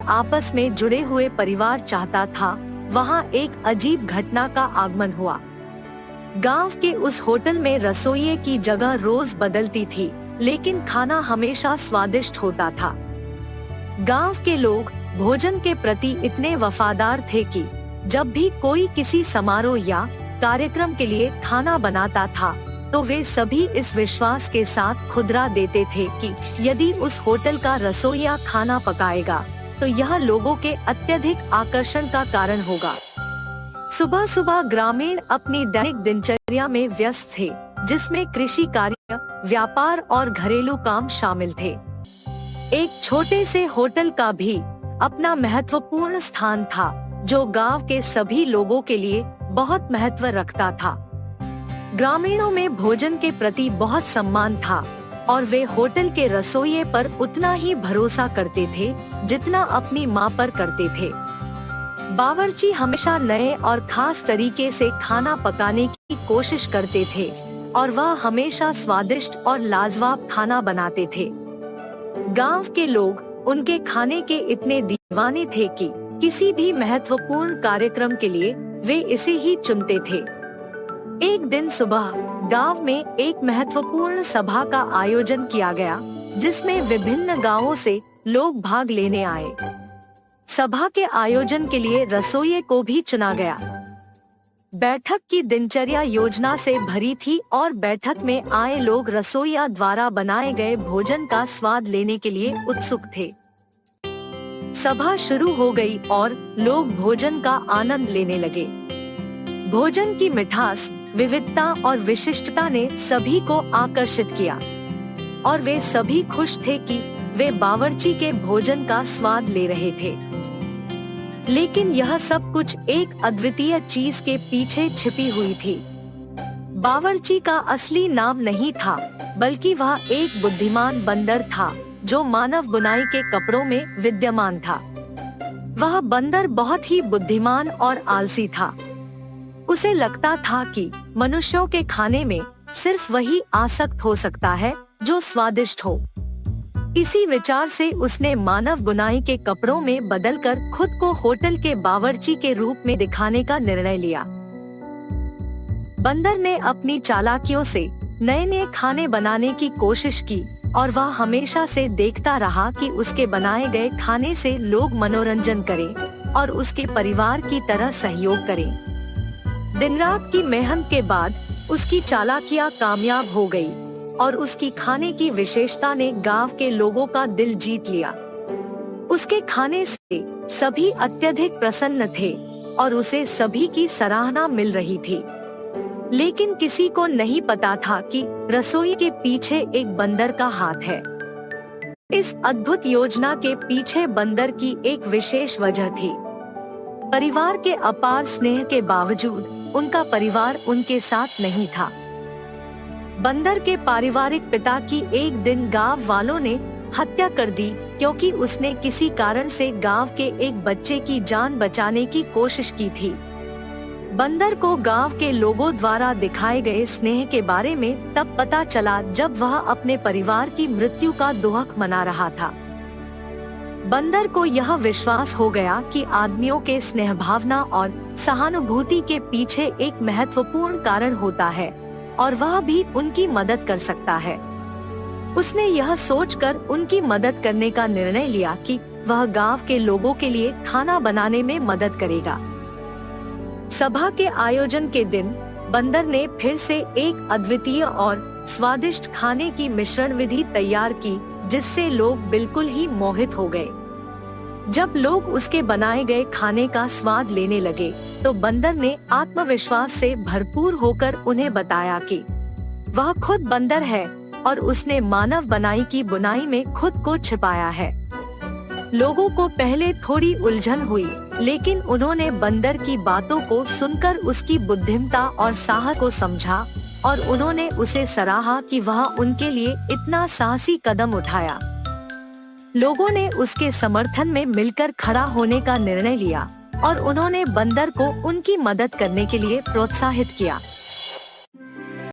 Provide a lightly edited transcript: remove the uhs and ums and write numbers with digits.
आपस में जुड़े हुए परिवार चाहता था, वहाँ एक अजीब घटना का आगमन हुआ। गांव के उस होटल में रसोइये की जगह रोज बदलती थी, लेकिन खाना हमेशा स्वादिष्ट होता था। गांव के लोग भोजन के प्रति इतने वफादार थे कि जब भी कोई किसी समारोह या कार्यक्रम के लिए खाना बनाता था, तो वे सभी इस विश्वास के साथ खुदरा देते थे कि यदि उस होटल का रसोइया खाना पकाएगा, तो यह लोगों के अत्यधिक आकर्षण का कारण होगा। सुबह सुबह ग्रामीण अपनी दैनिक दिनचर्या में व्यस्त थे, जिसमें कृषि कार्य, व्यापार और घरेलू काम शामिल थे। एक छोटे से होटल का भी अपना महत्वपूर्ण स्थान था, जो गांव के सभी लोगों के लिए बहुत महत्व रखता था। ग्रामीणों में भोजन के प्रति बहुत सम्मान था और वे होटल के रसोइये पर उतना ही भरोसा करते थे जितना अपनी मां पर करते थे। बावर्ची हमेशा नए और खास तरीके से खाना पकाने की कोशिश करते थे और वह हमेशा स्वादिष्ट और लाजवाब खाना बनाते थे। गांव के लोग उनके खाने के इतने दीवाने थे कि किसी भी महत्वपूर्ण कार्यक्रम के लिए वे इसे ही चुनते थे। एक दिन सुबह गांव में एक महत्वपूर्ण सभा का आयोजन किया गया, जिसमें विभिन्न गांवों से लोग भाग लेने आए। सभा के आयोजन के लिए रसोइये को भी चुना गया। बैठक की दिनचर्या योजना से भरी थी और बैठक में आए लोग रसोइया द्वारा बनाए गए भोजन का स्वाद लेने के लिए उत्सुक थे। सभा शुरू हो गई और लोग भोजन का आनंद लेने लगे। भोजन की मिठास, विविधता और विशिष्टता ने सभी को आकर्षित किया और वे सभी खुश थे कि वे बावर्ची के भोजन का स्वाद ले रहे थे। लेकिन यह सब कुछ एक अद्वितीय चीज के पीछे छिपी हुई थी। बावर्ची का असली नाम नहीं था, बल्कि वह एक बुद्धिमान बंदर था जो मानव बुनाई के कपड़ों में विद्यमान था। वह बंदर बहुत ही बुद्धिमान और आलसी था। उसे लगता था कि मनुष्यों के खाने में सिर्फ वही आसक्त हो सकता है जो स्वादिष्ट हो। इसी विचार से उसने मानव बुनाई के कपड़ों में बदलकर खुद को होटल के बावर्ची के रूप में दिखाने का निर्णय लिया। बंदर ने अपनी चालाकियों से नए नए खाने बनाने की कोशिश की और वह हमेशा से देखता रहा कि उसके बनाए गए खाने से लोग मनोरंजन करें और उसके परिवार की तरह सहयोग करें। दिन रात की मेहनत के बाद उसकी चालाकियां कामयाब हो गई और उसकी खाने की विशेषता ने गांव के लोगों का दिल जीत लिया। उसके खाने से सभी अत्यधिक प्रसन्न थे और उसे सभी की सराहना मिल रही थी। लेकिन किसी को नहीं पता था कि रसोई के पीछे एक बंदर का हाथ है। इस अद्भुत योजना के पीछे बंदर की एक विशेष वजह थी। परिवार के अपार स्नेह के बावजूद उनका परिवार उनके साथ नहीं था। बंदर के पारिवारिक पिता की एक दिन गांव वालों ने हत्या कर दी, क्योंकि उसने किसी कारण से गांव के एक बच्चे की जान बचाने की कोशिश की थी। बंदर को गांव के लोगों द्वारा दिखाए गए स्नेह के बारे में तब पता चला जब वह अपने परिवार की मृत्यु का दुहक मना रहा था। बंदर को यह विश्वास हो गया कि आदमियों के स्नेह भावना और सहानुभूति के पीछे एक महत्वपूर्ण कारण होता है और वह भी उनकी मदद कर सकता है। उसने यह सोचकर उनकी मदद करने का निर्णय लिया कि वह गांव के लोगों के लिए खाना बनाने में मदद करेगा। सभा के आयोजन के दिन बंदर ने फिर से एक अद्वितीय और स्वादिष्ट खाने की मिश्रण विधि तैयार की, जिससे लोग बिल्कुल ही मोहित हो गए। जब लोग उसके बनाए गए खाने का स्वाद लेने लगे, तो बंदर ने आत्मविश्वास से भरपूर होकर उन्हें बताया कि वह खुद बंदर है और उसने मानव बनाई की बुनाई में खुद को छिपाया है। लोगों को पहले थोड़ी उलझन हुई, लेकिन उन्होंने बंदर की बातों को सुनकर उसकी बुद्धिमत्ता और साहस को समझा और उन्होंने उसे सराहा कि वह उनके लिए इतना साहसी कदम उठाया। लोगों ने उसके समर्थन में मिलकर खड़ा होने का निर्णय लिया और उन्होंने बंदर को उनकी मदद करने के लिए प्रोत्साहित किया।